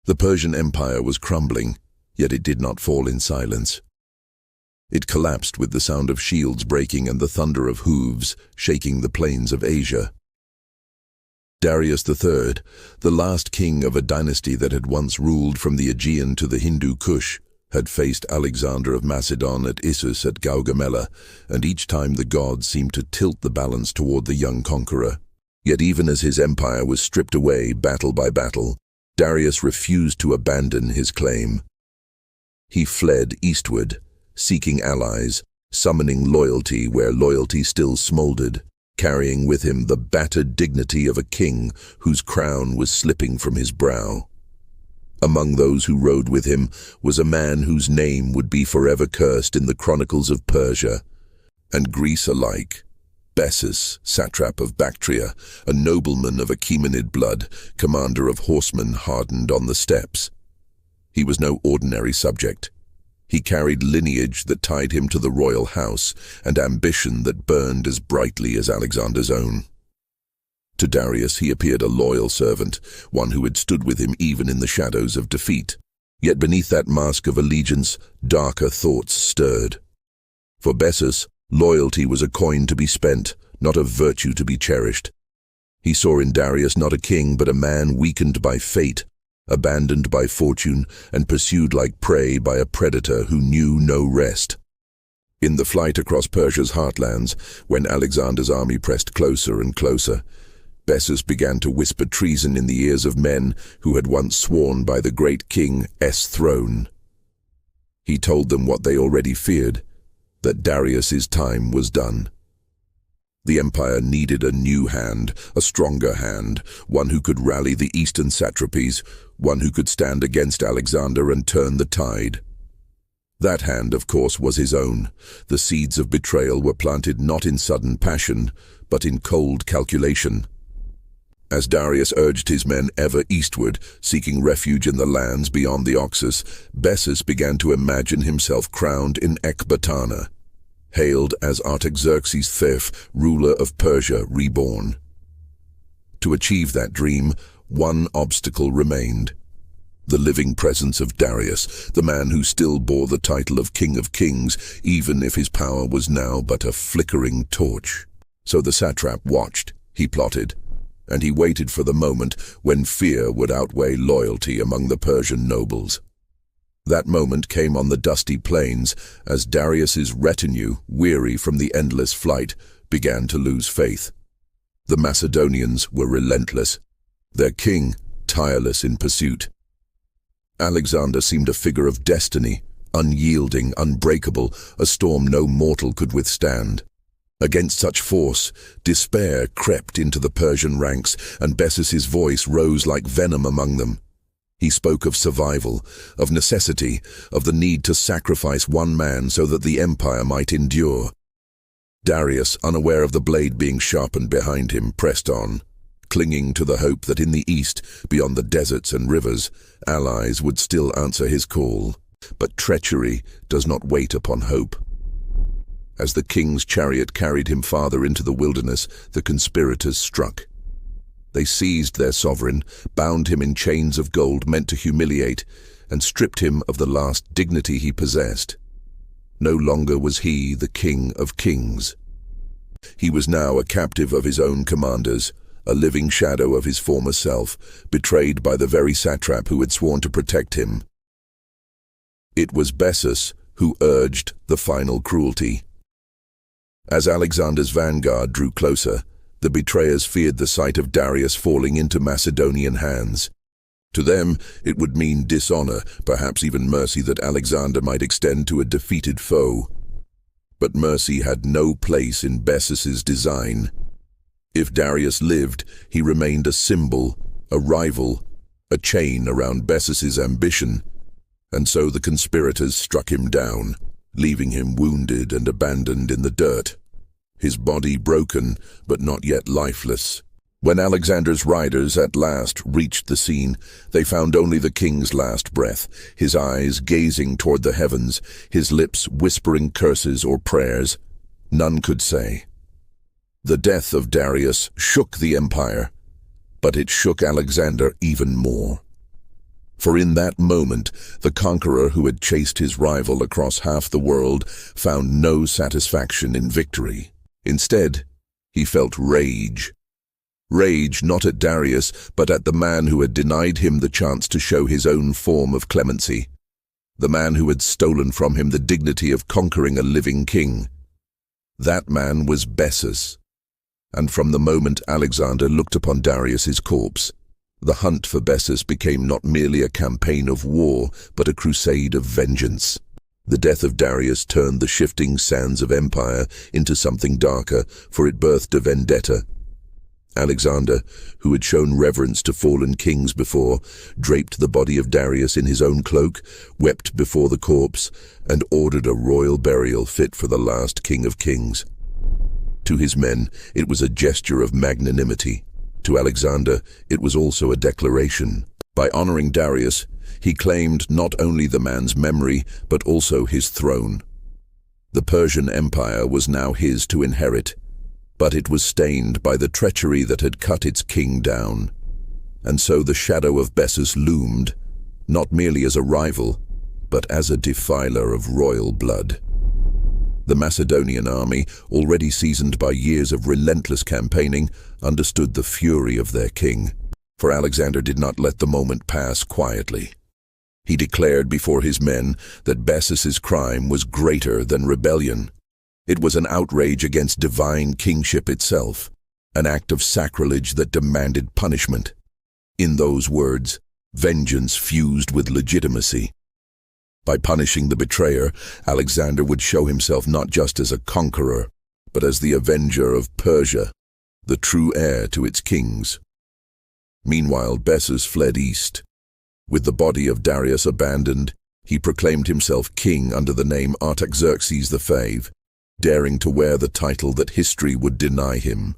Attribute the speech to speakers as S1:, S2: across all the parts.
S1: The Persian Empire was crumbling, yet it did not fall in silence. It collapsed with the sound of shields breaking and the thunder of hooves shaking the plains of Asia. Darius III, the last king of a dynasty that had once ruled from the Aegean to the Hindu Kush, had faced Alexander of Macedon at Issus at Gaugamela, and each time the gods seemed to tilt the balance toward the young conqueror. Yet even as his empire was stripped away battle by battle, Darius refused to abandon his claim. He fled eastward, seeking allies, summoning loyalty where loyalty still smoldered, carrying with him the battered dignity of a king whose crown was slipping from his brow. Among those who rode with him was a man whose name would be forever cursed in the chronicles of Persia and Greece alike, Bessus, satrap of Bactria, a nobleman of Achaemenid blood, commander of horsemen hardened on the steppes. He was no ordinary subject. He carried lineage that tied him to the royal house and ambition that burned as brightly as Alexander's own. To Darius he appeared a loyal servant, one who had stood with him even in the shadows of defeat. Yet beneath that mask of allegiance, darker thoughts stirred. For Bessus, loyalty was a coin to be spent, not a virtue to be cherished. He saw in Darius not a king but a man weakened by fate, abandoned by fortune, and pursued like prey by a predator who knew no rest. In the flight across Persia's heartlands, when Alexander's army pressed closer and closer, Bessus began to whisper treason in the ears of men who had once sworn by the great king's throne. He told them what they already feared, that Darius's time was done. The empire needed a new hand, a stronger hand, one who could rally the eastern satrapies, one who could stand against Alexander and turn the tide. That hand, of course, was his own. The seeds of betrayal were planted not in sudden passion, but in cold calculation. As Darius urged his men ever eastward, seeking refuge in the lands beyond the Oxus, Bessus began to imagine himself crowned in Ecbatana, hailed as Artaxerxes V, ruler of Persia reborn. To achieve that dream, one obstacle remained: the living presence of Darius, the man who still bore the title of King of Kings, even if his power was now but a flickering torch. So the satrap watched, he plotted, and he waited for the moment when fear would outweigh loyalty among the Persian nobles. That moment came on the dusty plains as Darius's retinue, weary from the endless flight, began to lose faith. The Macedonians were relentless, their king tireless in pursuit. Alexander seemed a figure of destiny, unyielding, unbreakable, a storm no mortal could withstand. Against such force, despair crept into the Persian ranks, and Bessus's voice rose like venom among them. He spoke of survival, of necessity, of the need to sacrifice one man so that the empire might endure. Darius, unaware of the blade being sharpened behind him, pressed on, clinging to the hope that in the east, beyond the deserts and rivers, allies would still answer his call. But treachery does not wait upon hope. As the king's chariot carried him farther into the wilderness, the conspirators struck. They seized their sovereign, bound him in chains of gold meant to humiliate, and stripped him of the last dignity he possessed. No longer was he the king of kings. He was now a captive of his own commanders, a living shadow of his former self, betrayed by the very satrap who had sworn to protect him. It was Bessus who urged the final cruelty. As Alexander's vanguard drew closer, the betrayers feared the sight of Darius falling into Macedonian hands. To them, it would mean dishonor, perhaps even mercy that Alexander might extend to a defeated foe. But mercy had no place in Bessus's design. If Darius lived, he remained a symbol, a rival, a chain around Bessus's ambition. And so the conspirators struck him down, leaving him wounded and abandoned in the dirt. His body broken, but not yet lifeless. When Alexander's riders at last reached the scene, they found only the king's last breath, his eyes gazing toward the heavens, his lips whispering curses or prayers. None could say. The death of Darius shook the empire, but it shook Alexander even more. For in that moment, the conqueror who had chased his rival across half the world found no satisfaction in victory. Instead, he felt rage. Rage not at Darius, but at the man who had denied him the chance to show his own form of clemency. The man who had stolen from him the dignity of conquering a living king. That man was Bessus. And from the moment Alexander looked upon Darius's corpse, the hunt for Bessus became not merely a campaign of war, but a crusade of vengeance. The death of Darius turned the shifting sands of empire into something darker, for it birthed a vendetta. Alexander, who had shown reverence to fallen kings before, draped the body of Darius in his own cloak, wept before the corpse, and ordered a royal burial fit for the last king of kings. To his men, it was a gesture of magnanimity. To Alexander, it was also a declaration. By honoring Darius, he claimed not only the man's memory, but also his throne. The Persian Empire was now his to inherit, but it was stained by the treachery that had cut its king down. And so the shadow of Bessus loomed, not merely as a rival, but as a defiler of royal blood. The Macedonian army, already seasoned by years of relentless campaigning, understood the fury of their king. For Alexander did not let the moment pass quietly. He declared before his men that Bessus's crime was greater than rebellion. It was an outrage against divine kingship itself, an act of sacrilege that demanded punishment. In those words, vengeance fused with legitimacy. By punishing the betrayer, Alexander would show himself not just as a conqueror, but as the avenger of Persia, the true heir to its kings. Meanwhile, Bessus fled east. With the body of Darius abandoned, he proclaimed himself king under the name Artaxerxes V, daring to wear the title that history would deny him.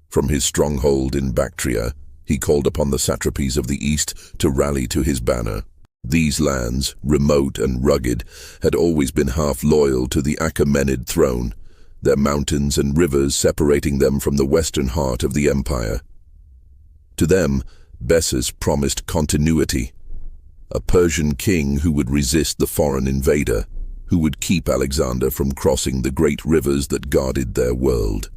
S1: From his stronghold in Bactria, he called upon the satrapies of the east to rally to his banner. These lands, remote and rugged, had always been half loyal to the Achaemenid throne, their mountains and rivers separating them from the western heart of the empire. To them, Bessus promised continuity, a Persian king who would resist the foreign invader, who would keep Alexander from crossing the great rivers that guarded their world.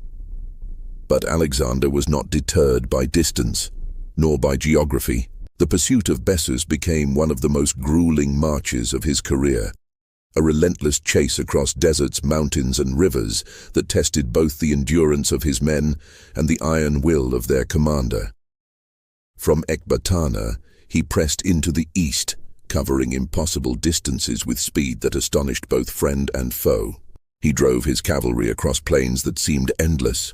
S1: But Alexander was not deterred by distance, nor by geography. The pursuit of Bessus became one of the most grueling marches of his career, a relentless chase across deserts, mountains, and rivers that tested both the endurance of his men and the iron will of their commander. From Ecbatana, he pressed into the east, covering impossible distances with speed that astonished both friend and foe. He drove his cavalry across plains that seemed endless,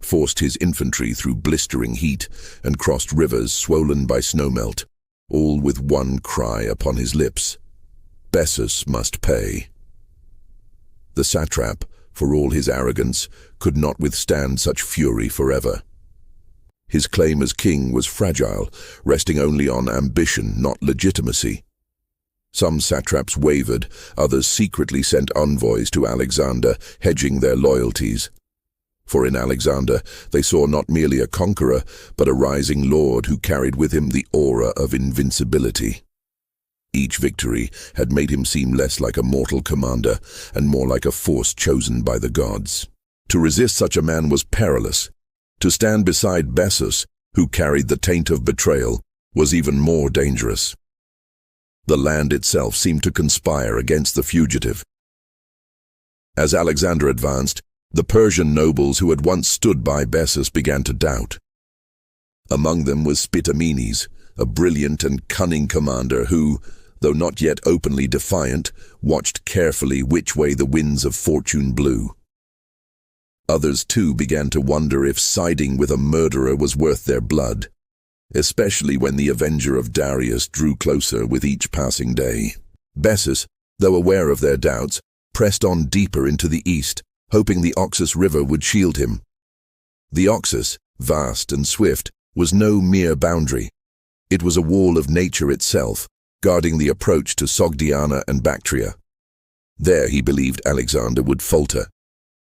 S1: forced his infantry through blistering heat, and crossed rivers swollen by snowmelt, all with one cry upon his lips: Bessus must pay. The satrap, for all his arrogance, could not withstand such fury forever. His claim as king was fragile, resting only on ambition, not legitimacy. Some satraps wavered, others secretly sent envoys to Alexander, hedging their loyalties. For in Alexander, they saw not merely a conqueror, but a rising lord who carried with him the aura of invincibility. Each victory had made him seem less like a mortal commander and more like a force chosen by the gods. To resist such a man was perilous. To stand beside Bessus, who carried the taint of betrayal, was even more dangerous. The land itself seemed to conspire against the fugitive. As Alexander advanced, the Persian nobles who had once stood by Bessus began to doubt. Among them was Spitamenes, a brilliant and cunning commander who, though not yet openly defiant, watched carefully which way the winds of fortune blew. Others too began to wonder if siding with a murderer was worth their blood, especially when the avenger of Darius drew closer with each passing day. Bessus, though aware of their doubts, pressed on deeper into the east, hoping the Oxus River would shield him. The Oxus, vast and swift, was no mere boundary. It was a wall of nature itself, guarding the approach to Sogdiana and Bactria. There he believed Alexander would falter.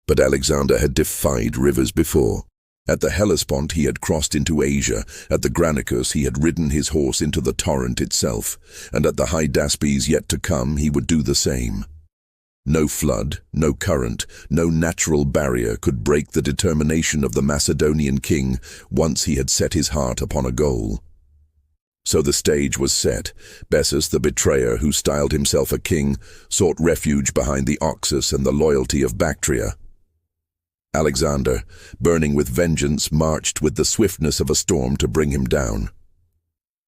S1: But Alexander had defied rivers before. At the Hellespont he had crossed into Asia, at the Granicus he had ridden his horse into the torrent itself, and at the Hydaspes yet to come he would do the same. No flood, no current, no natural barrier could break the determination of the Macedonian king once he had set his heart upon a goal. So the stage was set. Bessus, the betrayer who styled himself a king, sought refuge behind the Oxus and the loyalty of Bactria. Alexander, burning with vengeance, marched with the swiftness of a storm to bring him down.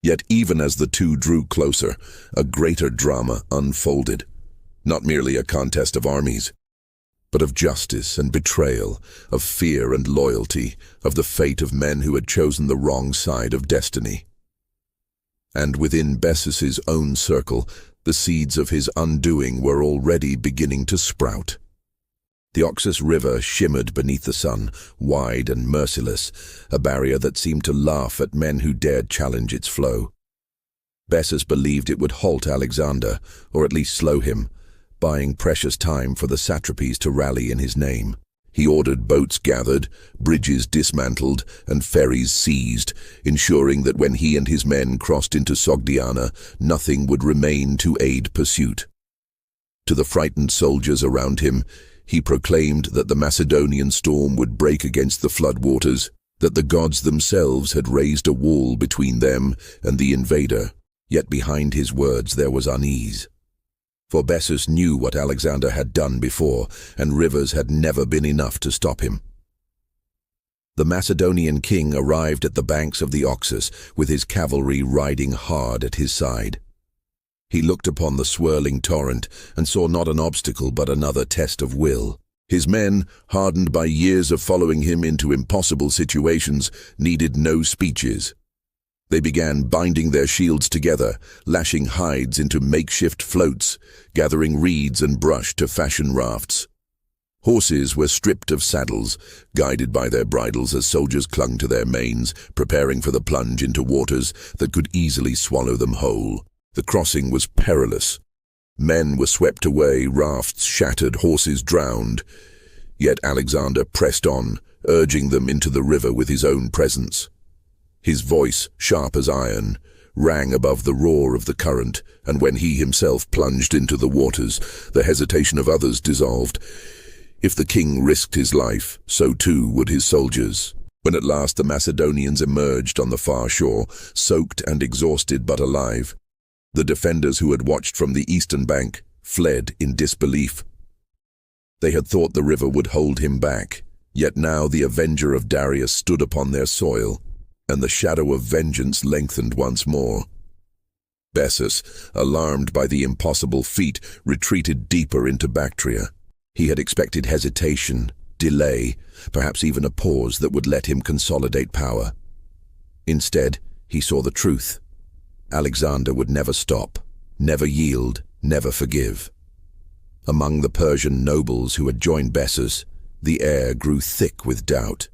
S1: Yet even as the two drew closer, a greater drama unfolded. Not merely a contest of armies, but of justice and betrayal, of fear and loyalty, of the fate of men who had chosen the wrong side of destiny. And within Bessus's own circle, the seeds of his undoing were already beginning to sprout. The Oxus River shimmered beneath the sun, wide and merciless, a barrier that seemed to laugh at men who dared challenge its flow. Bessus believed it would halt Alexander, or at least slow him, buying precious time for the satrapies to rally in his name. He ordered boats gathered, bridges dismantled, and ferries seized, ensuring that when he and his men crossed into Sogdiana, nothing would remain to aid pursuit. To the frightened soldiers around him, he proclaimed that the Macedonian storm would break against the floodwaters, that the gods themselves had raised a wall between them and the invader. Yet behind his words there was unease. For Bessus knew what Alexander had done before, and rivers had never been enough to stop him. The Macedonian king arrived at the banks of the Oxus, with his cavalry riding hard at his side. He looked upon the swirling torrent and saw not an obstacle but another test of will. His men, hardened by years of following him into impossible situations, needed no speeches. They began binding their shields together, lashing hides into makeshift floats, gathering reeds and brush to fashion rafts. Horses were stripped of saddles, guided by their bridles as soldiers clung to their manes, preparing for the plunge into waters that could easily swallow them whole. The crossing was perilous. Men were swept away, rafts shattered, horses drowned. Yet Alexander pressed on, urging them into the river with his own presence. His voice, sharp as iron, rang above the roar of the current, and when he himself plunged into the waters, the hesitation of others dissolved. If the king risked his life, so too would his soldiers. When at last the Macedonians emerged on the far shore, soaked and exhausted but alive, the defenders who had watched from the eastern bank fled in disbelief. They had thought the river would hold him back, yet now the avenger of Darius stood upon their soil, and the shadow of vengeance lengthened once more. Bessus, alarmed by the impossible feat, retreated deeper into Bactria. He had expected hesitation, delay, perhaps even a pause that would let him consolidate power. Instead, he saw the truth. Alexander would never stop, never yield, never forgive. Among the Persian nobles who had joined Bessus, the air grew thick with doubt.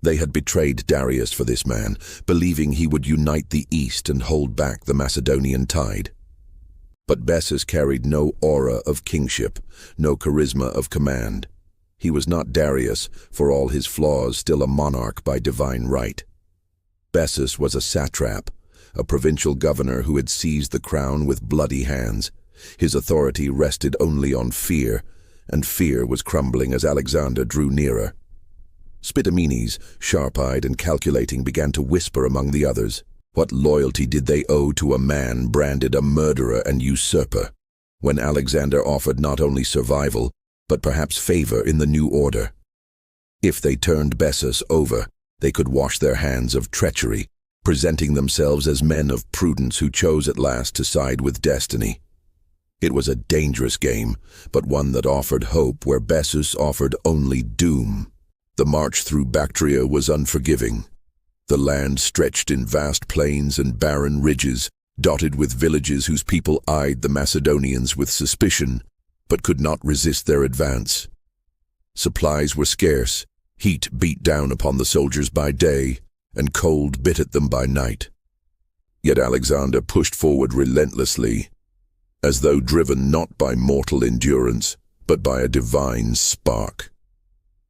S1: They had betrayed Darius for this man, believing he would unite the East and hold back the Macedonian tide. But Bessus carried no aura of kingship, no charisma of command. He was not Darius, for all his flaws, still a monarch by divine right. Bessus was a satrap, a provincial governor who had seized the crown with bloody hands. His authority rested only on fear, and fear was crumbling as Alexander drew nearer. Spitamenes, sharp-eyed and calculating, began to whisper among the others. What loyalty did they owe to a man branded a murderer and usurper, when Alexander offered not only survival, but perhaps favor in the new order? If they turned Bessus over, they could wash their hands of treachery, presenting themselves as men of prudence who chose at last to side with destiny. It was a dangerous game, but one that offered hope where Bessus offered only doom. The march through Bactria was unforgiving. The land stretched in vast plains and barren ridges, dotted with villages whose people eyed the Macedonians with suspicion, but could not resist their advance. Supplies were scarce, heat beat down upon the soldiers by day, and cold bit at them by night. Yet Alexander pushed forward relentlessly, as though driven not by mortal endurance, but by a divine spark.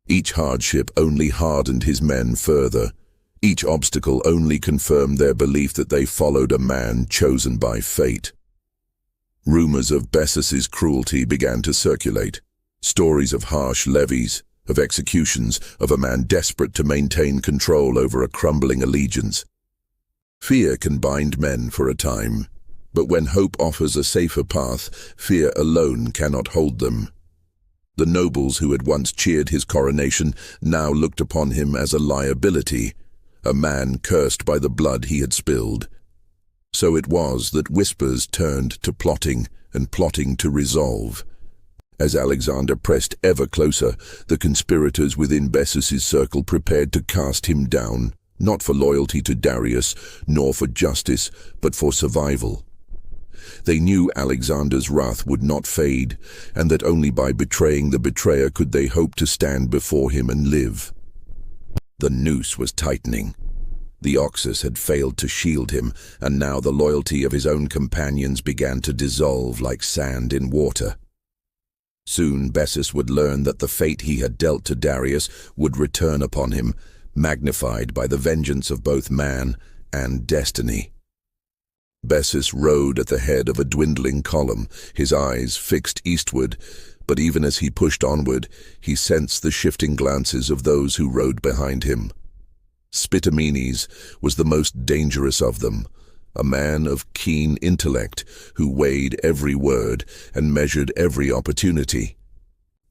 S1: Each hardship only hardened his men further. Each obstacle only confirmed their belief that they followed a man chosen by fate. Rumors of Bessus's cruelty began to circulate. Stories of harsh levies, of executions, of a man desperate to maintain control over a crumbling allegiance. Fear can bind men for a time, but when hope offers a safer path, fear alone cannot hold them. The nobles who had once cheered his coronation now looked upon him as a liability, a man cursed by the blood he had spilled. So it was that whispers turned to plotting, and plotting to resolve. As Alexander pressed ever closer, the conspirators within Bessus's circle prepared to cast him down, not for loyalty to Darius, nor for justice, but for survival. They knew Alexander's wrath would not fade, and that only by betraying the betrayer could they hope to stand before him and live. The noose was tightening. The Oxus had failed to shield him, and now the loyalty of his own companions began to dissolve like sand in water. Soon Bessus would learn that the fate he had dealt to Darius would return upon him, magnified by the vengeance of both man and destiny. Bessus rode at the head of a dwindling column, his eyes fixed eastward, but even as he pushed onward, he sensed the shifting glances of those who rode behind him. Spitamenes was the most dangerous of them, a man of keen intellect who weighed every word and measured every opportunity.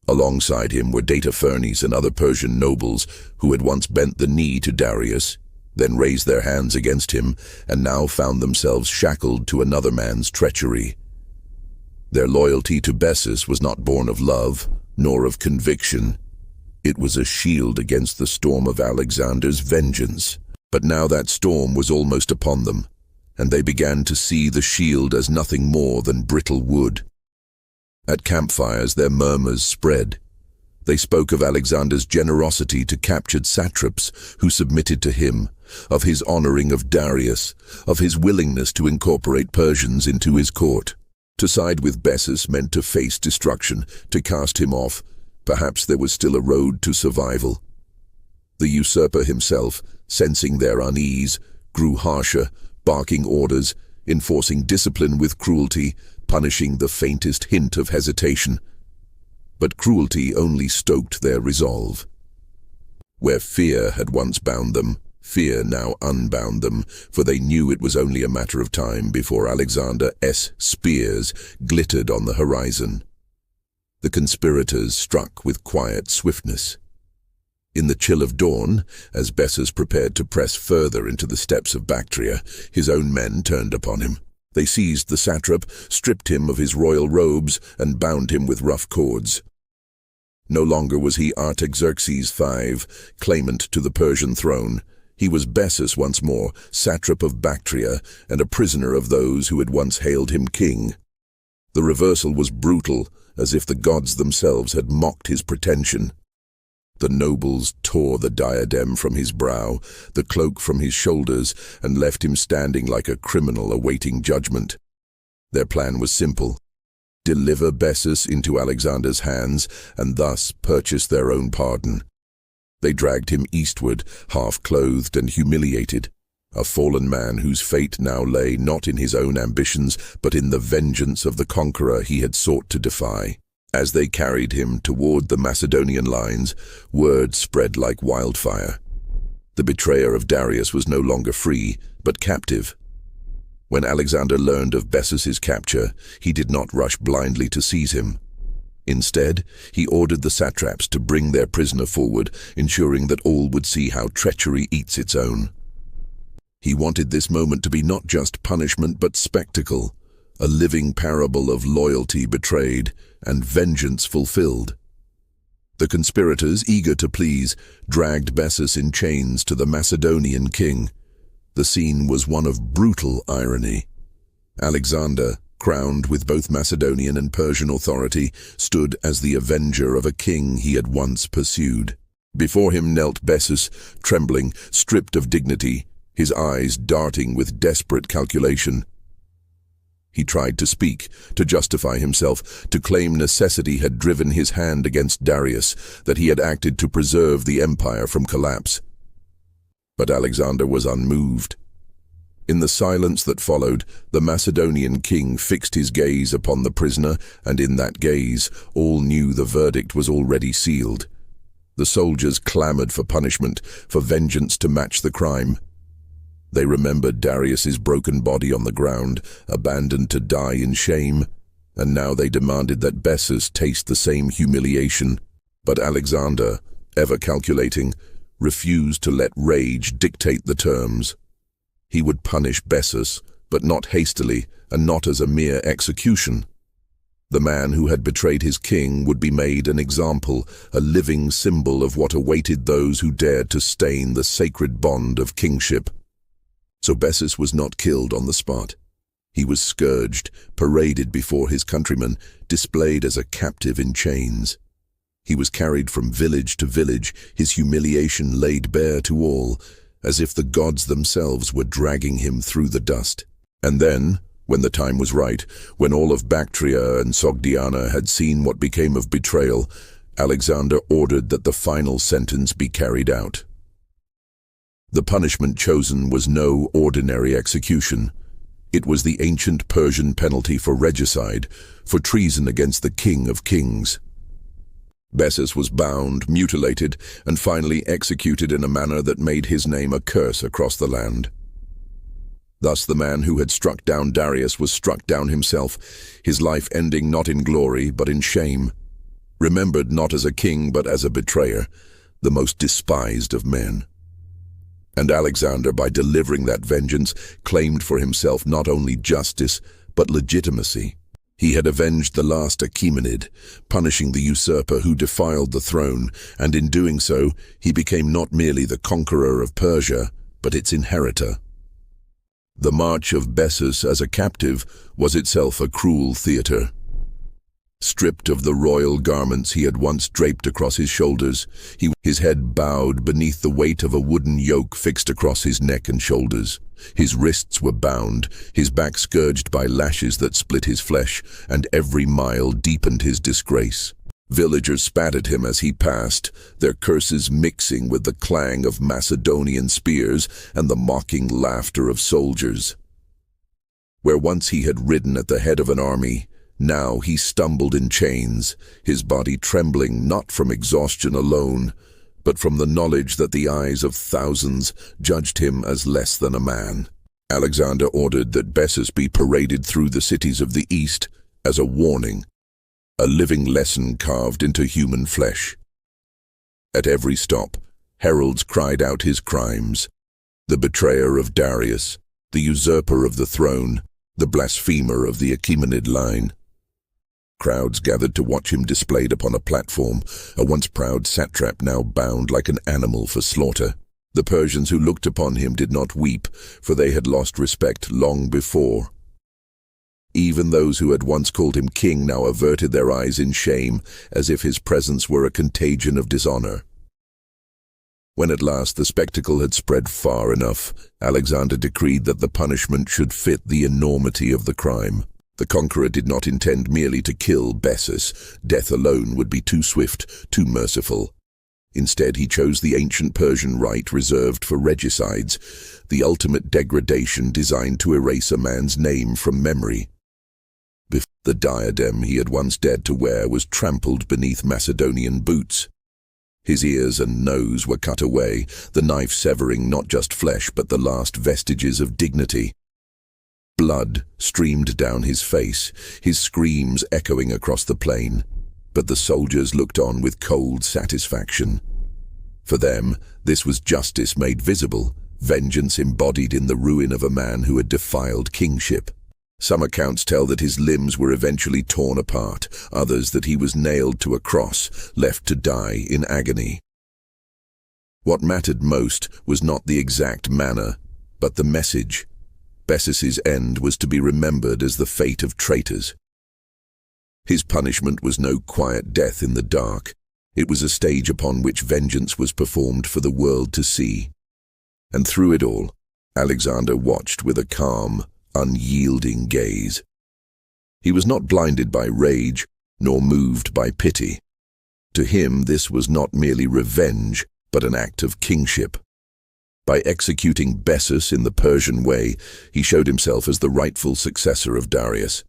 S1: Alongside him were Datafernes and other Persian nobles who had once bent the knee to Darius, then raised their hands against him, and now found themselves shackled to another man's treachery. Their loyalty to Bessus was not born of love, nor of conviction. It was a shield against the storm of Alexander's vengeance. But now that storm was almost upon them, and they began to see the shield as nothing more than brittle wood. At campfires their murmurs spread. They spoke of Alexander's generosity to captured satraps who submitted to him, of his honoring of Darius, of his willingness to incorporate Persians into his court. To side with Bessus meant to face destruction, to cast him off. Perhaps there was still a road to survival. The usurper himself, sensing their unease, grew harsher, barking orders, enforcing discipline with cruelty, punishing the faintest hint of hesitation. But cruelty only stoked their resolve. Where fear had once bound them, fear now unbound them, for they knew it was only a matter of time before Alexander's spears glittered on the horizon. The conspirators struck with quiet swiftness. In the chill of dawn, as Bessus prepared to press further into the steppes of Bactria, his own men turned upon him. They seized the satrap, stripped him of his royal robes, and bound him with rough cords. No longer was he Artaxerxes V, claimant to the Persian throne. He was Bessus once more, satrap of Bactria, and a prisoner of those who had once hailed him king. The reversal was brutal, as if the gods themselves had mocked his pretension. The nobles tore the diadem from his brow, the cloak from his shoulders, and left him standing like a criminal awaiting judgment. Their plan was simple: deliver Bessus into Alexander's hands, and thus purchase their own pardon. They dragged him eastward, half-clothed and humiliated, a fallen man whose fate now lay not in his own ambitions, but in the vengeance of the conqueror he had sought to defy. As they carried him toward the Macedonian lines, word spread like wildfire. The betrayer of Darius was no longer free, but captive. When Alexander learned of Bessus's capture, he did not rush blindly to seize him. Instead, he ordered the satraps to bring their prisoner forward, ensuring that all would see how treachery eats its own. He wanted this moment to be not just punishment but spectacle, a living parable of loyalty betrayed and vengeance fulfilled. The conspirators, eager to please, dragged Bessus in chains to the Macedonian king. The scene was one of brutal irony. Alexander, crowned with both Macedonian and Persian authority, stood as the avenger of a king he had once pursued. Before him knelt Bessus, trembling, stripped of dignity, his eyes darting with desperate calculation. He tried to speak, to justify himself, to claim necessity had driven his hand against Darius, that he had acted to preserve the empire from collapse. But Alexander was unmoved. In the silence that followed, the Macedonian king fixed his gaze upon the prisoner, and in that gaze, all knew the verdict was already sealed. The soldiers clamored for punishment, for vengeance to match the crime. They remembered Darius's broken body on the ground, abandoned to die in shame, and now they demanded that Bessus taste the same humiliation. But Alexander, ever calculating, refused to let rage dictate the terms. He would punish Bessus, but not hastily, and not as a mere execution. The man who had betrayed his king would be made an example, a living symbol of what awaited those who dared to stain the sacred bond of kingship. So Bessus was not killed on the spot. He was scourged, paraded before his countrymen, displayed as a captive in chains. He was carried from village to village, his humiliation laid bare to all, as if the gods themselves were dragging him through the dust. And then, when the time was right, when all of Bactria and Sogdiana had seen what became of betrayal, Alexander ordered that the final sentence be carried out. The punishment chosen was no ordinary execution. It was the ancient Persian penalty for regicide, for treason against the King of Kings. Bessus was bound, mutilated, and finally executed in a manner that made his name a curse across the land. Thus the man who had struck down Darius was struck down himself, his life ending not in glory but in shame, remembered not as a king but as a betrayer, the most despised of men. And Alexander, by delivering that vengeance, claimed for himself not only justice but legitimacy. He had avenged the last Achaemenid, punishing the usurper who defiled the throne, and in doing so, he became not merely the conqueror of Persia, but its inheritor. The march of Bessus as a captive was itself a cruel theatre. Stripped of the royal garments he had once draped across his shoulders, his head bowed beneath the weight of a wooden yoke fixed across his neck and shoulders. His wrists were bound, his back scourged by lashes that split his flesh, and every mile deepened his disgrace. Villagers spat at him as he passed, their curses mixing with the clang of Macedonian spears and the mocking laughter of soldiers. Where once he had ridden at the head of an army, now he stumbled in chains, his body trembling not from exhaustion alone, but from the knowledge that the eyes of thousands judged him as less than a man. Alexander ordered that Bessus be paraded through the cities of the East as a warning, a living lesson carved into human flesh. At every stop, heralds cried out his crimes: the betrayer of Darius, the usurper of the throne, the blasphemer of the Achaemenid line. Crowds gathered to watch him displayed upon a platform, a once proud satrap now bound like an animal for slaughter. The Persians who looked upon him did not weep, for they had lost respect long before. Even those who had once called him king now averted their eyes in shame, as if his presence were a contagion of dishonor. When at last the spectacle had spread far enough, Alexander decreed that the punishment should fit the enormity of the crime. The conqueror did not intend merely to kill Bessus. Death alone would be too swift, too merciful. Instead, he chose the ancient Persian rite reserved for regicides, the ultimate degradation designed to erase a man's name from memory. The diadem he had once dared to wear was trampled beneath Macedonian boots. His ears and nose were cut away, the knife severing not just flesh but the last vestiges of dignity. Blood streamed down his face, his screams echoing across the plain, but the soldiers looked on with cold satisfaction. For them, this was justice made visible, vengeance embodied in the ruin of a man who had defiled kingship. Some accounts tell that his limbs were eventually torn apart, others that he was nailed to a cross, left to die in agony. What mattered most was not the exact manner, but the message. Bessus's end was to be remembered as the fate of traitors. His punishment was no quiet death in the dark. It was a stage upon which vengeance was performed for the world to see. And through it all, Alexander watched with a calm, unyielding gaze. He was not blinded by rage, nor moved by pity. To him, this was not merely revenge, but an act of kingship. By executing Bessus in the Persian way, he showed himself as the rightful successor of Darius,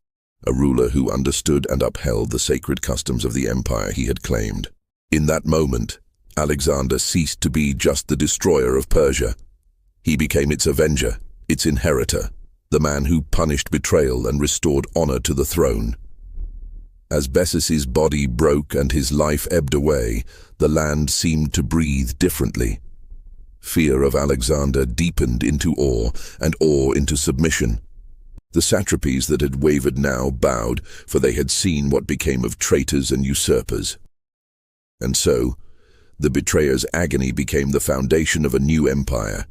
S1: a ruler who understood and upheld the sacred customs of the empire he had claimed. In that moment, Alexander ceased to be just the destroyer of Persia. He became its avenger, its inheritor, the man who punished betrayal and restored honor to the throne. As Bessus's body broke and his life ebbed away, the land seemed to breathe differently. Fear of Alexander deepened into awe, and awe into submission. The satrapies that had wavered now bowed, for they had seen what became of traitors and usurpers. And so, the betrayer's agony became the foundation of a new empire,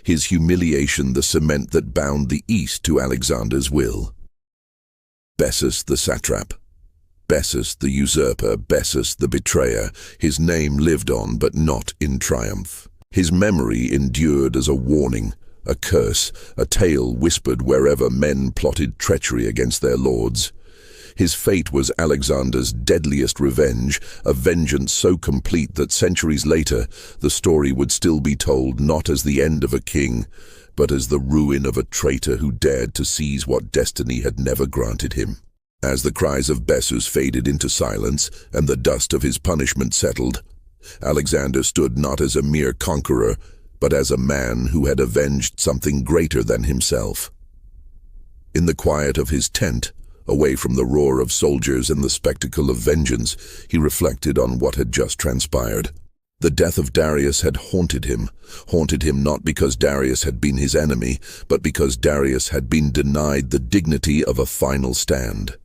S1: his humiliation the cement that bound the East to Alexander's will. Bessus the satrap, Bessus the usurper, Bessus the betrayer, his name lived on but not in triumph. His memory endured as a warning, a curse, a tale whispered wherever men plotted treachery against their lords. His fate was Alexander's deadliest revenge, a vengeance so complete that centuries later the story would still be told not as the end of a king, but as the ruin of a traitor who dared to seize what destiny had never granted him. As the cries of Bessus faded into silence and the dust of his punishment settled, Alexander stood not as a mere conqueror, but as a man who had avenged something greater than himself. In the quiet of his tent, away from the roar of soldiers and the spectacle of vengeance, he reflected on what had just transpired. The death of Darius had haunted him not because Darius had been his enemy, but because Darius had been denied the dignity of a final stand.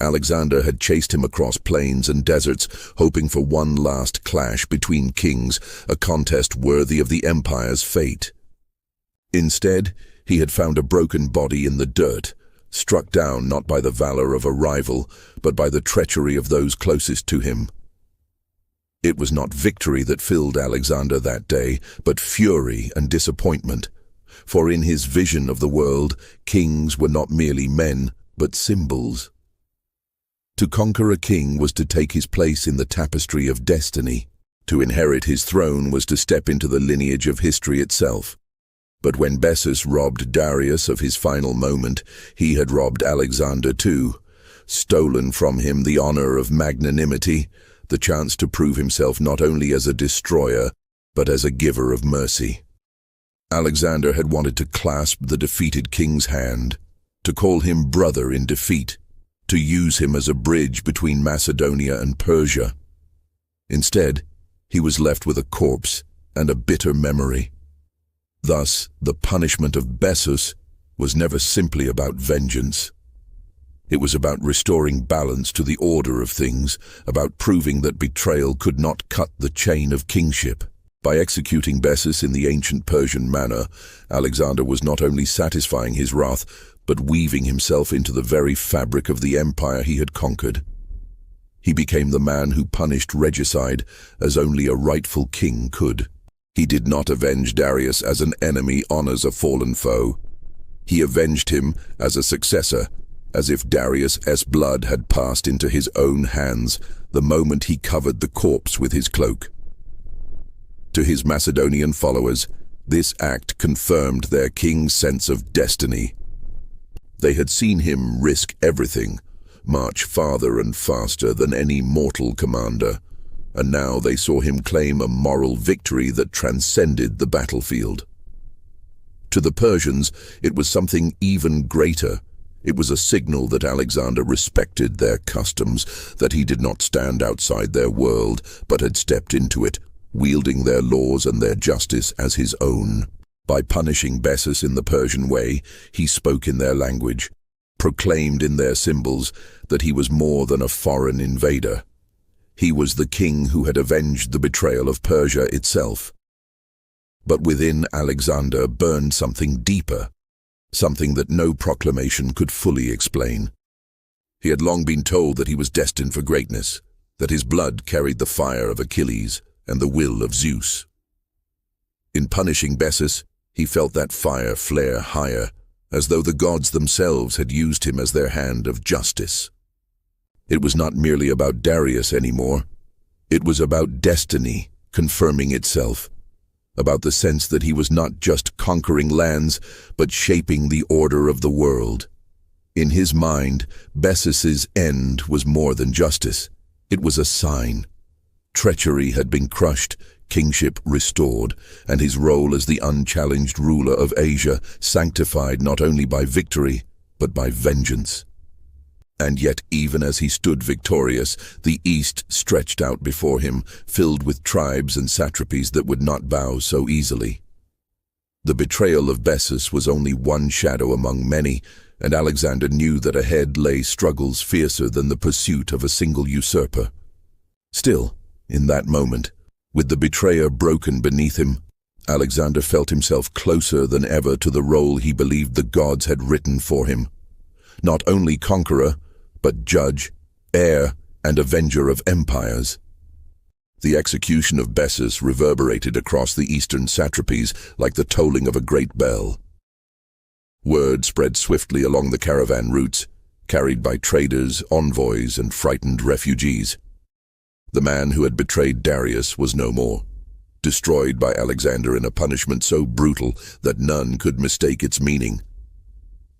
S1: Alexander had chased him across plains and deserts, hoping for one last clash between kings, a contest worthy of the empire's fate. Instead, he had found a broken body in the dirt, struck down not by the valor of a rival, but by the treachery of those closest to him. It was not victory that filled Alexander that day, but fury and disappointment. For in his vision of the world, kings were not merely men, but symbols. To conquer a king was to take his place in the tapestry of destiny. To inherit his throne was to step into the lineage of history itself. But when Bessus robbed Darius of his final moment, he had robbed Alexander too, stolen from him the honor of magnanimity, the chance to prove himself not only as a destroyer, but as a giver of mercy. Alexander had wanted to clasp the defeated king's hand, to call him brother in defeat, to use him as a bridge between Macedonia and Persia. Instead, he was left with a corpse and a bitter memory. Thus, the punishment of Bessus was never simply about vengeance. It was about restoring balance to the order of things, about proving that betrayal could not cut the chain of kingship. By executing Bessus in the ancient Persian manner, Alexander was not only satisfying his wrath, but weaving himself into the very fabric of the empire he had conquered. He became the man who punished regicide as only a rightful king could. He did not avenge Darius as an enemy honors a fallen foe. He avenged him as a successor, as if Darius' blood had passed into his own hands the moment he covered the corpse with his cloak. To his Macedonian followers, this act confirmed their king's sense of destiny. They had seen him risk everything, march farther and faster than any mortal commander, and now they saw him claim a moral victory that transcended the battlefield. To the Persians, it was something even greater. It was a signal that Alexander respected their customs, that he did not stand outside their world, but had stepped into it, wielding their laws and their justice as his own. By punishing Bessus in the Persian way, he spoke in their language, proclaimed in their symbols that he was more than a foreign invader. He was the king who had avenged the betrayal of Persia itself. But within Alexander burned something deeper, something that no proclamation could fully explain. He had long been told that he was destined for greatness, that his blood carried the fire of Achilles and the will of Zeus. In punishing Bessus, he felt that fire flare higher, as though the gods themselves had used him as their hand of justice. It was not merely about Darius anymore. It was about destiny confirming itself, about the sense that he was not just conquering lands, but shaping the order of the world. In his mind, Bessus's end was more than justice. It was a sign. Treachery had been crushed, kingship restored, and his role as the unchallenged ruler of Asia sanctified not only by victory, but by vengeance. And yet, even as he stood victorious, the East stretched out before him, filled with tribes and satrapies that would not bow so easily. The betrayal of Bessus was only one shadow among many, and Alexander knew that ahead lay struggles fiercer than the pursuit of a single usurper. Still, in that moment, with the betrayer broken beneath him, Alexander felt himself closer than ever to the role he believed the gods had written for him. Not only conqueror, but judge, heir, and avenger of empires. The execution of Bessus reverberated across the eastern satrapies like the tolling of a great bell. Word spread swiftly along the caravan routes, carried by traders, envoys, and frightened refugees. The man who had betrayed Darius was no more, destroyed by Alexander in a punishment so brutal that none could mistake its meaning.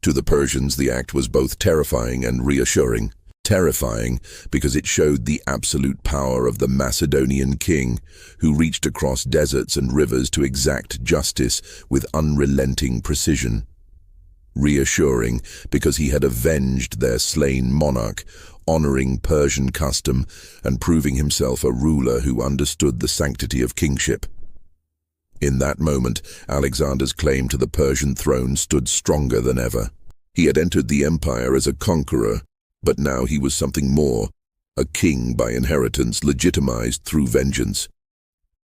S1: To the Persians, the act was both terrifying and reassuring. Terrifying because it showed the absolute power of the Macedonian king, who reached across deserts and rivers to exact justice with unrelenting precision. Reassuring because he had avenged their slain monarch, honoring Persian custom and proving himself a ruler who understood the sanctity of kingship. In that moment, Alexander's claim to the Persian throne stood stronger than ever. He had entered the empire as a conqueror, but now he was something more, a king by inheritance legitimized through vengeance.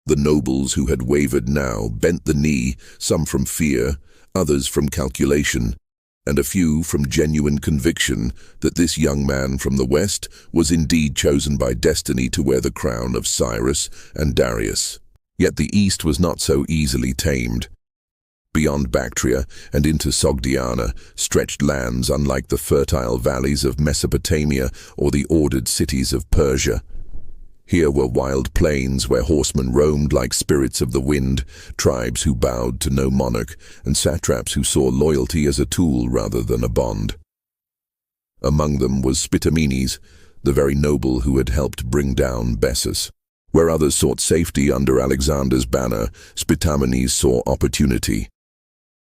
S1: The nobles who had wavered now bent the knee, some from fear, others from calculation, and a few from genuine conviction that this young man from the west was indeed chosen by destiny to wear the crown of Cyrus and Darius. Yet the east was not so easily tamed. Beyond Bactria and into Sogdiana stretched lands unlike the fertile valleys of Mesopotamia or the ordered cities of Persia. Here were wild plains where horsemen roamed like spirits of the wind, tribes who bowed to no monarch, and satraps who saw loyalty as a tool rather than a bond. Among them was Spitamenes, the very noble who had helped bring down Bessus. Where others sought safety under Alexander's banner, Spitamenes saw opportunity.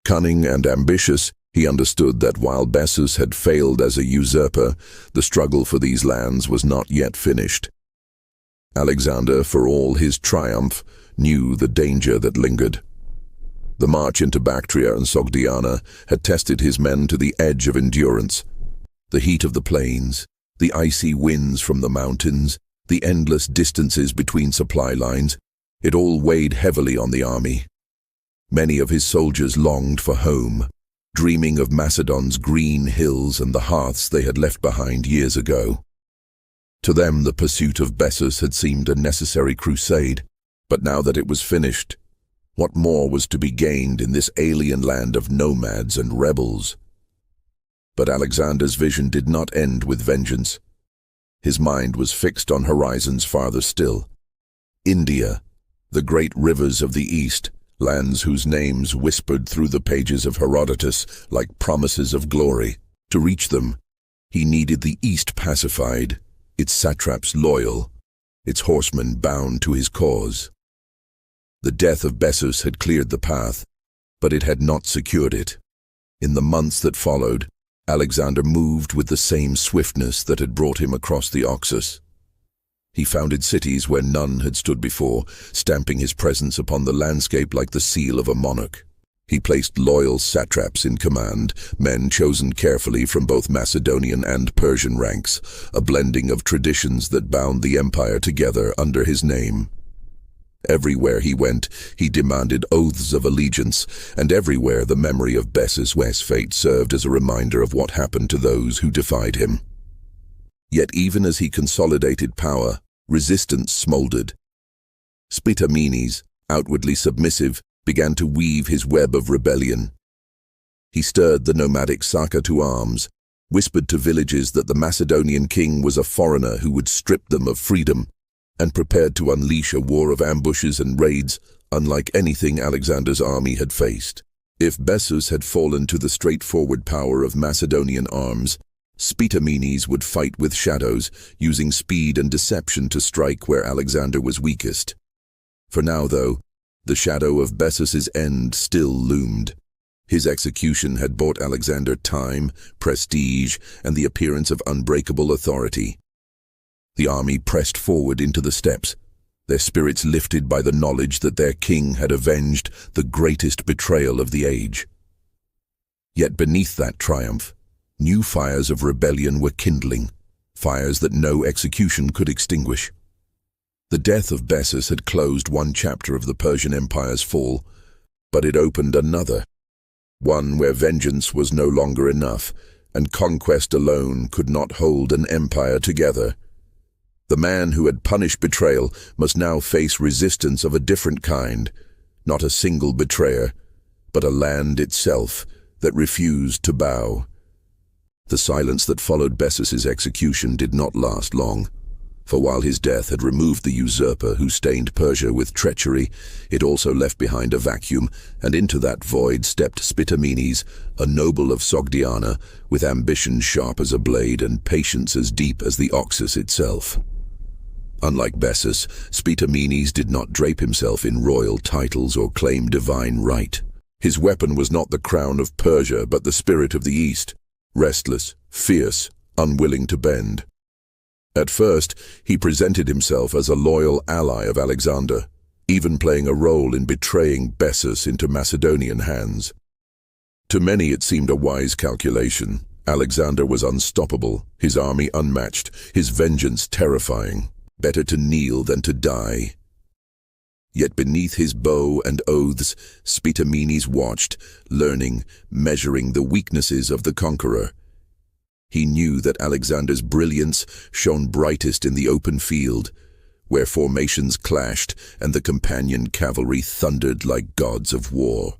S1: Cunning and ambitious, he understood that while Bessus had failed as a usurper, the struggle for these lands was not yet finished. Alexander, for all his triumph, knew the danger that lingered. The march into Bactria and Sogdiana had tested his men to the edge of endurance. The heat of the plains, the icy winds from the mountains, the endless distances between supply lines, it all weighed heavily on the army. Many of his soldiers longed for home, dreaming of Macedon's green hills and the hearths they had left behind years ago. To them, the pursuit of Bessus had seemed a necessary crusade, but now that it was finished, what more was to be gained in this alien land of nomads and rebels? But Alexander's vision did not end with vengeance. His mind was fixed on horizons farther still. India, the great rivers of the East, lands whose names whispered through the pages of Herodotus like promises of glory. To reach them, he needed the East pacified, its satraps loyal, its horsemen bound to his cause. The death of Bessus had cleared the path, but it had not secured it. In the months that followed, Alexander moved with the same swiftness that had brought him across the Oxus. He founded cities where none had stood before, stamping his presence upon the landscape like the seal of a monarch. He placed loyal satraps in command, men chosen carefully from both Macedonian and Persian ranks, a blending of traditions that bound the empire together under his name. Everywhere he went, he demanded oaths of allegiance, and everywhere the memory of Bessus' fate served as a reminder of what happened to those who defied him. Yet even as he consolidated power, resistance smoldered. Spitamenes, outwardly submissive, began to weave his web of rebellion. He stirred the nomadic Saka to arms, whispered to villages that the Macedonian king was a foreigner who would strip them of freedom, and prepared to unleash a war of ambushes and raids unlike anything Alexander's army had faced. If Bessus had fallen to the straightforward power of Macedonian arms, Spitamenes would fight with shadows, using speed and deception to strike where Alexander was weakest. For now, though, the shadow of Bessus's end still loomed. His execution had bought Alexander time, prestige, and the appearance of unbreakable authority. The army pressed forward into the steppes, their spirits lifted by the knowledge that their king had avenged the greatest betrayal of the age. Yet beneath that triumph, new fires of rebellion were kindling, fires that no execution could extinguish. The death of Bessus had closed one chapter of the Persian Empire's fall, but it opened another, one where vengeance was no longer enough, and conquest alone could not hold an empire together. The man who had punished betrayal must now face resistance of a different kind, not a single betrayer, but a land itself that refused to bow. The silence that followed Bessus's execution did not last long, for while his death had removed the usurper who stained Persia with treachery, it also left behind a vacuum, and into that void stepped Spitamenes, a noble of Sogdiana, with ambition sharp as a blade and patience as deep as the Oxus itself. Unlike Bessus, Spitamenes did not drape himself in royal titles or claim divine right. His weapon was not the crown of Persia, but the spirit of the East, restless, fierce, unwilling to bend. At first, he presented himself as a loyal ally of Alexander, even playing a role in betraying Bessus into Macedonian hands. To many it seemed a wise calculation. Alexander was unstoppable, his army unmatched, his vengeance terrifying. Better to kneel than to die. Yet beneath his bow and oaths, Spitamenes watched, learning, measuring the weaknesses of the conqueror. He knew that Alexander's brilliance shone brightest in the open field, where formations clashed and the companion cavalry thundered like gods of war.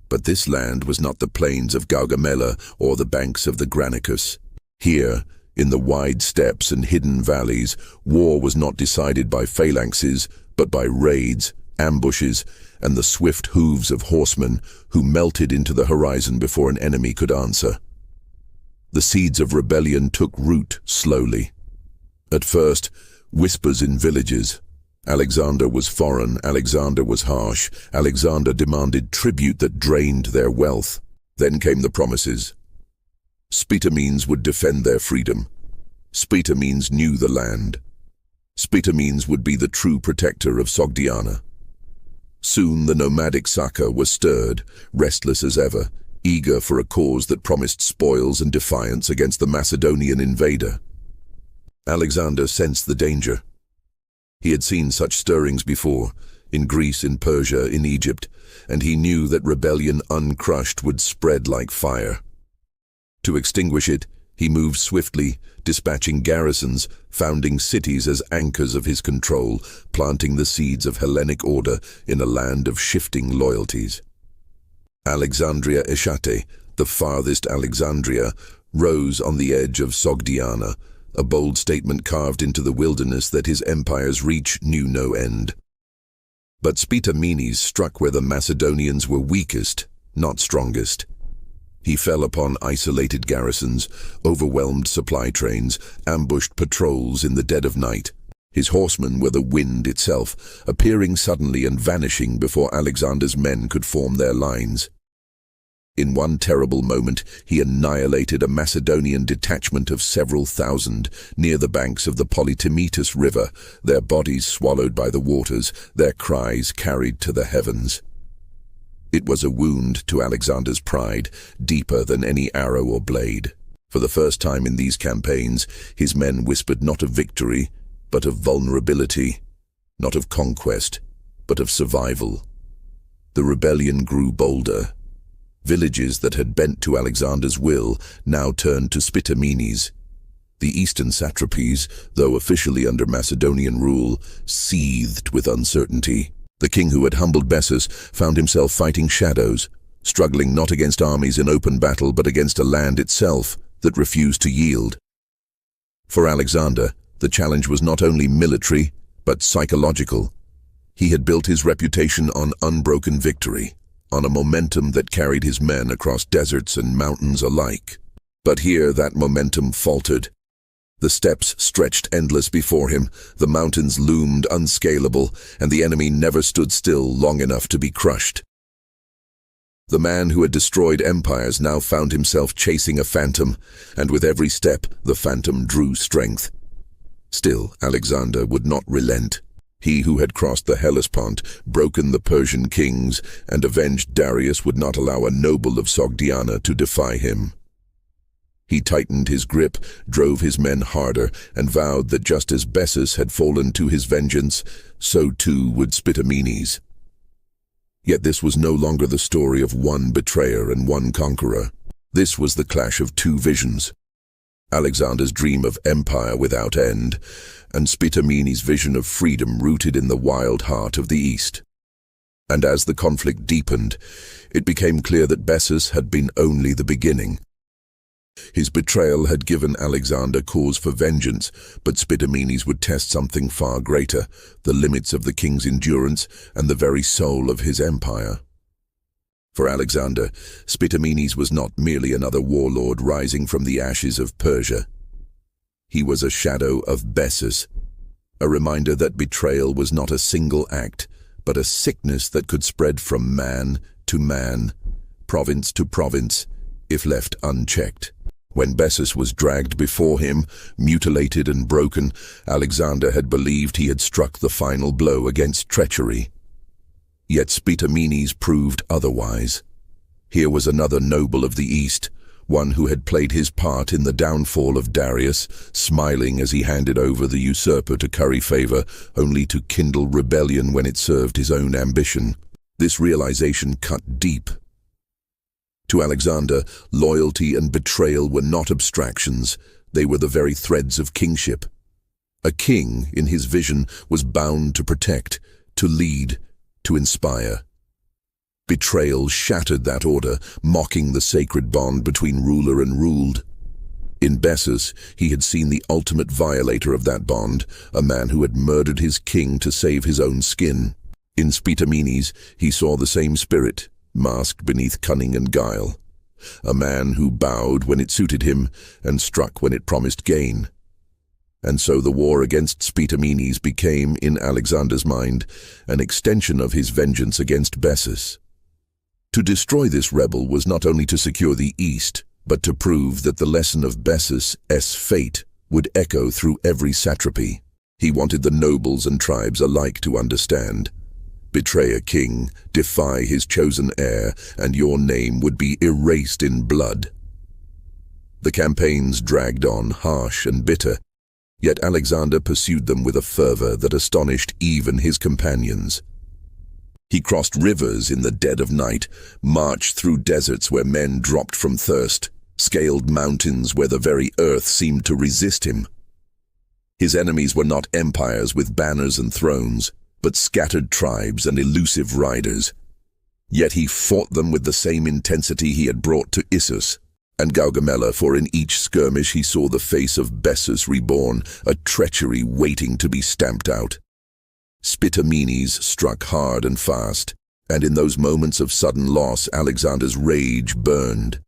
S1: But this land was not the plains of Gaugamela or the banks of the Granicus. Here, in the wide steppes and hidden valleys, war was not decided by phalanxes, but by raids, ambushes, and the swift hooves of horsemen who melted into the horizon before an enemy could answer. The seeds of rebellion took root slowly. At first, whispers in villages. Alexander was foreign, Alexander was harsh, Alexander demanded tribute that drained their wealth. Then came the promises. Spitamenes would defend their freedom. Spitamenes knew the land. Spitamenes would be the true protector of Sogdiana. Soon the nomadic Saka was stirred, restless as ever, eager for a cause that promised spoils and defiance against the Macedonian invader. Alexander sensed the danger. He had seen such stirrings before, in Greece, in Persia, in Egypt, and he knew that rebellion uncrushed would spread like fire. To extinguish it, he moved swiftly, dispatching garrisons, founding cities as anchors of his control, planting the seeds of Hellenic order in a land of shifting loyalties. Alexandria Eshate, the farthest Alexandria, rose on the edge of Sogdiana, a bold statement carved into the wilderness that his empire's reach knew no end. But Spitamenes struck where the Macedonians were weakest, not strongest. He fell upon isolated garrisons, overwhelmed supply trains, ambushed patrols in the dead of night. His horsemen were the wind itself, appearing suddenly and vanishing before Alexander's men could form their lines. In one terrible moment, he annihilated a Macedonian detachment of several thousand near the banks of the Polytimetus River, their bodies swallowed by the waters, their cries carried to the heavens. It was a wound to Alexander's pride, deeper than any arrow or blade. For the first time in these campaigns, his men whispered not of victory, but of vulnerability, not of conquest, but of survival. The rebellion grew bolder. Villages that had bent to Alexander's will now turned to Spitamenes. The eastern satrapies, though officially under Macedonian rule, seethed with uncertainty. The king who had humbled Bessus found himself fighting shadows, struggling not against armies in open battle but against a land itself that refused to yield. For Alexander, the challenge was not only military, but psychological. He had built his reputation on unbroken victory, on a momentum that carried his men across deserts and mountains alike. But here that momentum faltered. The steppes stretched endless before him, the mountains loomed unscalable, and the enemy never stood still long enough to be crushed. The man who had destroyed empires now found himself chasing a phantom, and with every step the phantom drew strength. Still, Alexander would not relent. He who had crossed the Hellespont, broken the Persian kings, and avenged Darius would not allow a noble of Sogdiana to defy him. He tightened his grip, drove his men harder, and vowed that just as Bessus had fallen to his vengeance, so too would Spitamenes. Yet this was no longer the story of one betrayer and one conqueror. This was the clash of two visions. Alexander's dream of empire without end, and Spitamenes' vision of freedom rooted in the wild heart of the East. And as the conflict deepened, it became clear that Bessus had been only the beginning. His betrayal had given Alexander cause for vengeance, but Spitamenes would test something far greater, the limits of the king's endurance and the very soul of his empire. For Alexander, Spitamenes was not merely another warlord rising from the ashes of Persia. He was a shadow of Bessus, a reminder that betrayal was not a single act, but a sickness that could spread from man to man, province to province, if left unchecked. When Bessus was dragged before him, mutilated and broken, Alexander had believed he had struck the final blow against treachery. Yet Spitamenes proved otherwise. Here was another noble of the East, one who had played his part in the downfall of Darius, smiling as he handed over the usurper to curry favor, only to kindle rebellion when it served his own ambition. This realization cut deep. To Alexander, loyalty and betrayal were not abstractions, they were the very threads of kingship. A king, in his vision, was bound to protect, to lead, to inspire. Betrayal shattered that order, mocking the sacred bond between ruler and ruled. In Bessus, he had seen the ultimate violator of that bond, a man who had murdered his king to save his own skin. In Spitamenes, he saw the same spirit, masked beneath cunning and guile. A man who bowed when it suited him and struck when it promised gain. And so the war against Spitamenes became, in Alexander's mind, an extension of his vengeance against Bessus. To destroy this rebel was not only to secure the East, but to prove that the lesson of Bessus' fate would echo through every satrapy. He wanted the nobles and tribes alike to understand. Betray a king, defy his chosen heir, and your name would be erased in blood. The campaigns dragged on, harsh and bitter, yet Alexander pursued them with a fervor that astonished even his companions. He crossed rivers in the dead of night, marched through deserts where men dropped from thirst, scaled mountains where the very earth seemed to resist him. His enemies were not empires with banners and thrones, but scattered tribes and elusive riders. Yet he fought them with the same intensity he had brought to Issus and Gaugamela, for in each skirmish he saw the face of Bessus reborn, a treachery waiting to be stamped out. Spitamenes struck hard and fast, and in those moments of sudden loss Alexander's rage burned.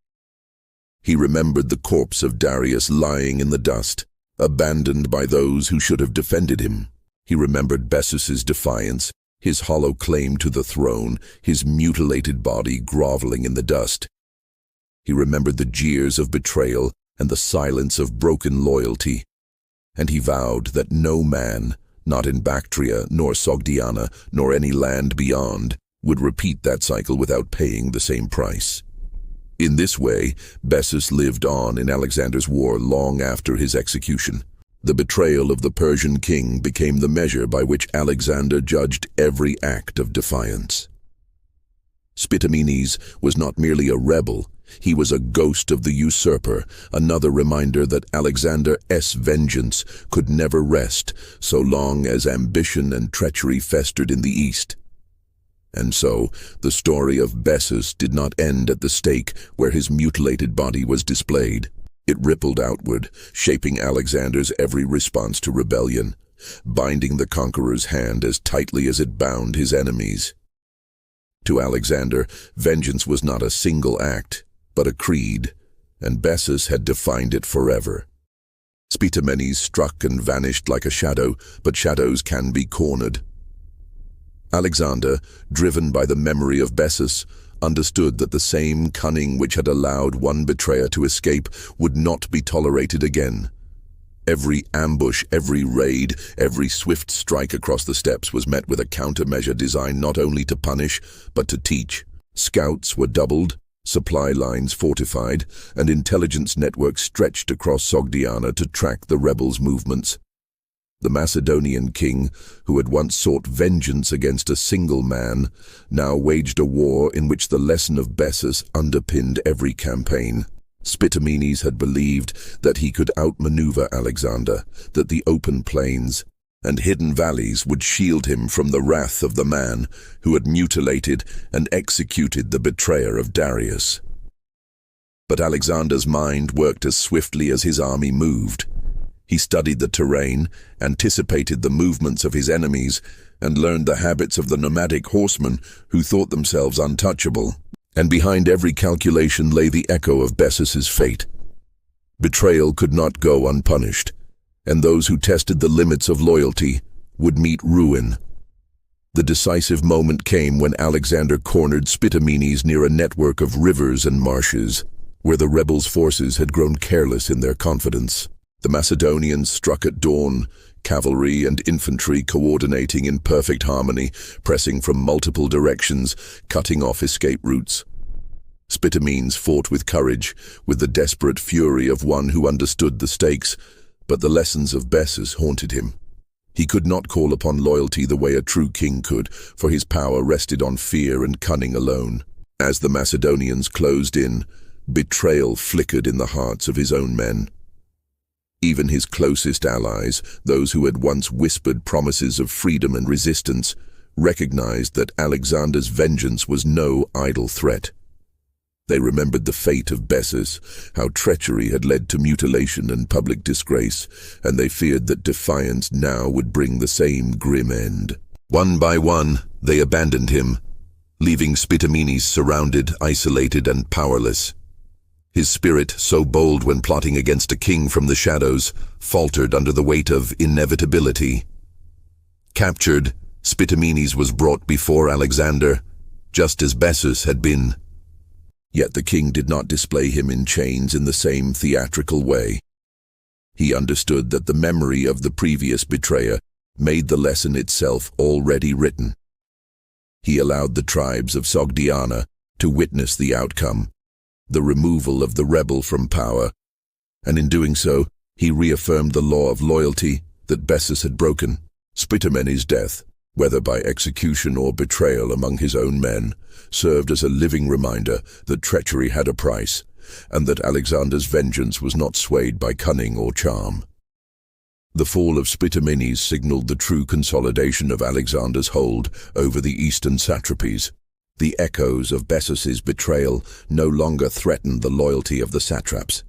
S1: He remembered the corpse of Darius lying in the dust, abandoned by those who should have defended him. He remembered Bessus's defiance, his hollow claim to the throne, his mutilated body groveling in the dust. He remembered the jeers of betrayal and the silence of broken loyalty, and he vowed that no man, not in Bactria, nor Sogdiana, nor any land beyond, would repeat that cycle without paying the same price. In this way, Bessus lived on in Alexander's war long after his execution. The betrayal of the Persian king became the measure by which Alexander judged every act of defiance. Spitamenes was not merely a rebel, he was a ghost of the usurper, another reminder that Alexander's vengeance could never rest so long as ambition and treachery festered in the East. And so, the story of Bessus did not end at the stake where his mutilated body was displayed. It rippled outward, shaping Alexander's every response to rebellion, binding the conqueror's hand as tightly as it bound his enemies. To Alexander, vengeance was not a single act, but a creed, and Bessus had defined it forever. Spitamenes struck and vanished like a shadow, but shadows can be cornered. Alexander, driven by the memory of Bessus, understood that the same cunning which had allowed one betrayer to escape would not be tolerated again. Every ambush, every raid, every swift strike across the steppes was met with a countermeasure designed not only to punish, but to teach. Scouts were doubled, supply lines fortified, and intelligence networks stretched across Sogdiana to track the rebels' movements. The Macedonian king, who had once sought vengeance against a single man, now waged a war in which the lesson of Bessus underpinned every campaign. Spitamenes had believed that he could outmaneuver Alexander, that the open plains and hidden valleys would shield him from the wrath of the man who had mutilated and executed the betrayer of Darius. But Alexander's mind worked as swiftly as his army moved. He studied the terrain, anticipated the movements of his enemies, and learned the habits of the nomadic horsemen who thought themselves untouchable. And behind every calculation lay the echo of Bessus's fate. Betrayal could not go unpunished, and those who tested the limits of loyalty would meet ruin. The decisive moment came when Alexander cornered Spitamenes near a network of rivers and marshes, where the rebels' forces had grown careless in their confidence. The Macedonians struck at dawn, cavalry and infantry coordinating in perfect harmony, pressing from multiple directions, cutting off escape routes. Spitamenes fought with courage, with the desperate fury of one who understood the stakes, but the lessons of Bessus haunted him. He could not call upon loyalty the way a true king could, for his power rested on fear and cunning alone. As the Macedonians closed in, betrayal flickered in the hearts of his own men. Even his closest allies, those who had once whispered promises of freedom and resistance, recognized that Alexander's vengeance was no idle threat. They remembered the fate of Bessus, how treachery had led to mutilation and public disgrace, and they feared that defiance now would bring the same grim end. One by one, they abandoned him, leaving Spitamenes surrounded, isolated, and powerless. His spirit, so bold when plotting against a king from the shadows, faltered under the weight of inevitability. Captured, Spitamenes was brought before Alexander, just as Bessus had been. Yet the king did not display him in chains in the same theatrical way. He understood that the memory of the previous betrayer made the lesson itself already written. He allowed the tribes of Sogdiana to witness the outcome, the removal of the rebel from power, and in doing so, he reaffirmed the law of loyalty that Bessus had broken. Spitamenes' death, whether by execution or betrayal among his own men, served as a living reminder that treachery had a price, and that Alexander's vengeance was not swayed by cunning or charm. The fall of Spitamenes signaled the true consolidation of Alexander's hold over the eastern satrapies. The echoes of Bessus's betrayal no longer threatened the loyalty of the satraps.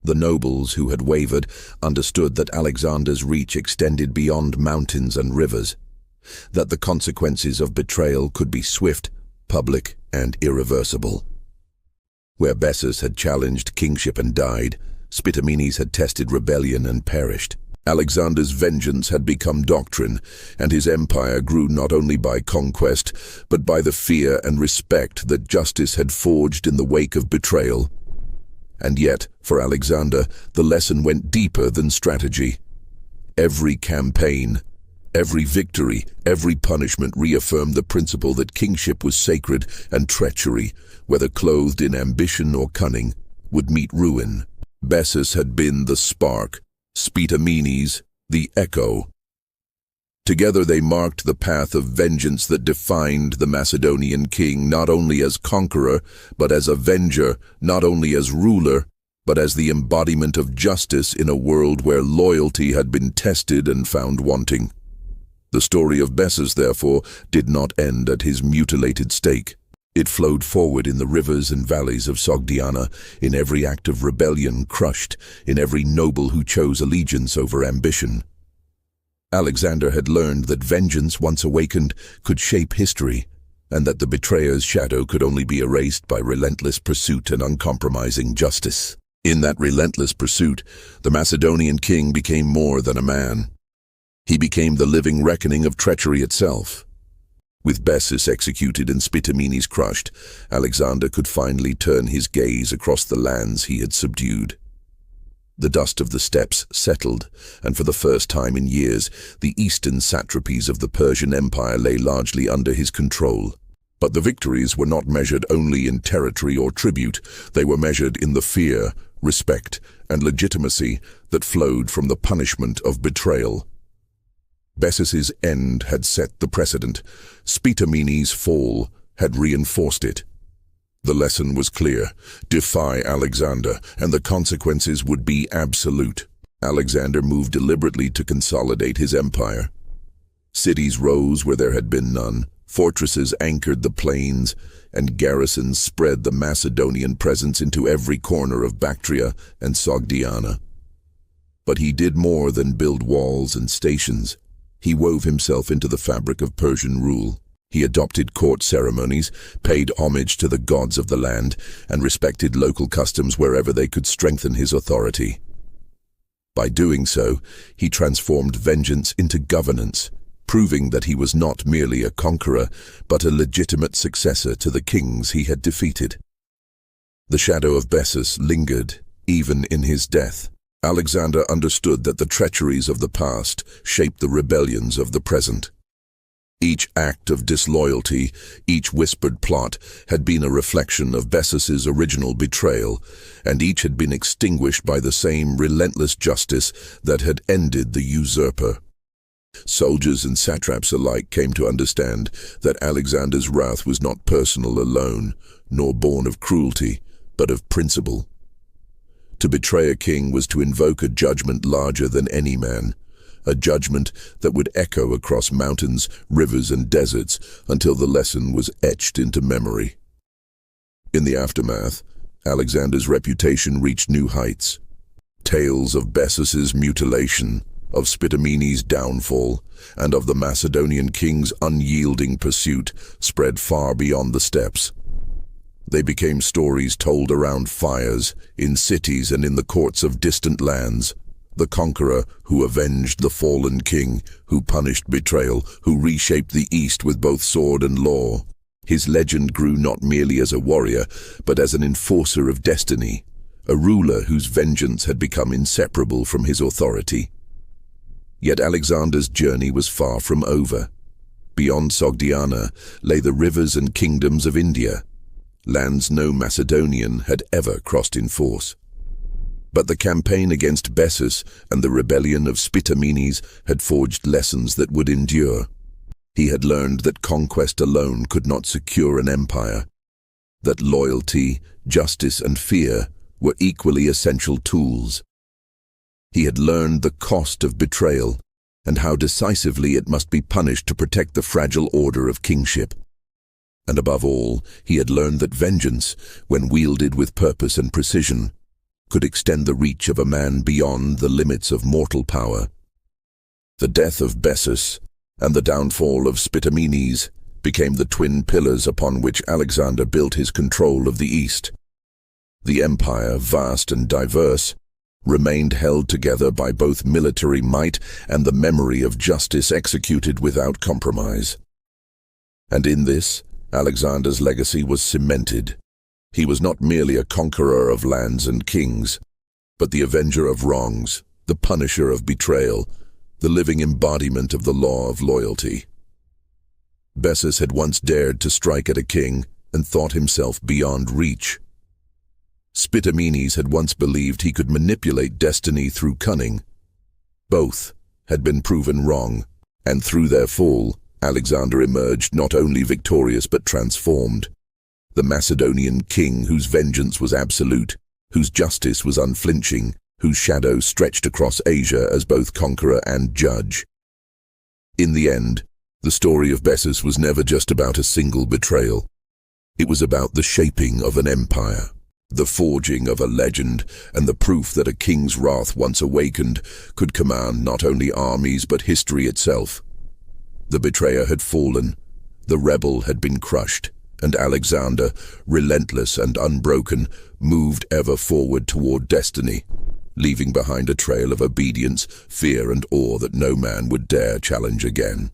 S1: The nobles who had wavered understood that Alexander's reach extended beyond mountains and rivers, that the consequences of betrayal could be swift, public, and irreversible. Where Bessus had challenged kingship and died, Spitamenes had tested rebellion and perished. Alexander's vengeance had become doctrine, and his empire grew not only by conquest, but by the fear and respect that justice had forged in the wake of betrayal. And yet, for Alexander, the lesson went deeper than strategy. Every campaign, every victory, every punishment reaffirmed the principle that kingship was sacred and treachery, whether clothed in ambition or cunning, would meet ruin. Bessus had been the spark, Spitamenes, the echo. Together they marked the path of vengeance that defined the Macedonian king not only as conqueror, but as avenger, not only as ruler, but as the embodiment of justice in a world where loyalty had been tested and found wanting. The story of Bessus, therefore, did not end at his mutilated stake. It flowed forward in the rivers and valleys of Sogdiana, in every act of rebellion crushed, in every noble who chose allegiance over ambition. Alexander had learned that vengeance, once awakened, could shape history, and that the betrayer's shadow could only be erased by relentless pursuit and uncompromising justice. In that relentless pursuit, the Macedonian king became more than a man. He became the living reckoning of treachery itself. With Bessus executed and Spitamenes crushed, Alexander could finally turn his gaze across the lands he had subdued. The dust of the steppes settled, and for the first time in years, the eastern satrapies of the Persian Empire lay largely under his control. But the victories were not measured only in territory or tribute. They were measured in the fear, respect, and legitimacy that flowed from the punishment of betrayal. Bessus's end had set the precedent. Spitamenes' fall had reinforced it. The lesson was clear: defy Alexander, and the consequences would be absolute. Alexander moved deliberately to consolidate his empire. Cities rose where there had been none, fortresses anchored the plains, and garrisons spread the Macedonian presence into every corner of Bactria and Sogdiana. But he did more than build walls and stations. He wove himself into the fabric of Persian rule. He adopted court ceremonies, paid homage to the gods of the land, and respected local customs wherever they could strengthen his authority. By doing so, he transformed vengeance into governance, proving that he was not merely a conqueror, but a legitimate successor to the kings he had defeated. The shadow of Bessus lingered, even in his death. Alexander understood that the treacheries of the past shaped the rebellions of the present. Each act of disloyalty, each whispered plot, had been a reflection of Bessus's original betrayal, and each had been extinguished by the same relentless justice that had ended the usurper. Soldiers and satraps alike came to understand that Alexander's wrath was not personal alone, nor born of cruelty, but of principle. To betray a king was to invoke a judgment larger than any man, a judgment that would echo across mountains, rivers, and deserts until the lesson was etched into memory. In the aftermath, Alexander's reputation reached new heights. Tales of Bessus's mutilation, of Spitamenes' downfall, and of the Macedonian king's unyielding pursuit spread far beyond the steppes. They became stories told around fires, in cities and in the courts of distant lands. The conqueror who avenged the fallen king, who punished betrayal, who reshaped the East with both sword and law. His legend grew not merely as a warrior, but as an enforcer of destiny, a ruler whose vengeance had become inseparable from his authority. Yet Alexander's journey was far from over. Beyond Sogdiana lay the rivers and kingdoms of India, lands no Macedonian had ever crossed in force. But the campaign against Bessus and the rebellion of Spitamenes had forged lessons that would endure. He had learned that conquest alone could not secure an empire, that loyalty, justice, and fear were equally essential tools. He had learned the cost of betrayal and how decisively it must be punished to protect the fragile order of kingship. And above all, he had learned that vengeance, when wielded with purpose and precision, could extend the reach of a man beyond the limits of mortal power. The death of Bessus and the downfall of Spitamenes became the twin pillars upon which Alexander built his control of the East. The empire, vast and diverse, remained held together by both military might and the memory of justice executed without compromise. And in this, Alexander's legacy was cemented. He was not merely a conqueror of lands and kings, but the avenger of wrongs, the punisher of betrayal, the living embodiment of the law of loyalty. Bessus had once dared to strike at a king and thought himself beyond reach. Spitamenes had once believed he could manipulate destiny through cunning. Both had been proven wrong, and through their fall, Alexander emerged not only victorious but transformed. The Macedonian king whose vengeance was absolute, whose justice was unflinching, whose shadow stretched across Asia as both conqueror and judge. In the end, the story of Bessus was never just about a single betrayal. It was about the shaping of an empire, the forging of a legend, and the proof that a king's wrath once awakened could command not only armies but history itself. The betrayer had fallen, the rebel had been crushed, and Alexander, relentless and unbroken, moved ever forward toward destiny, leaving behind a trail of obedience, fear, and awe that no man would dare challenge again.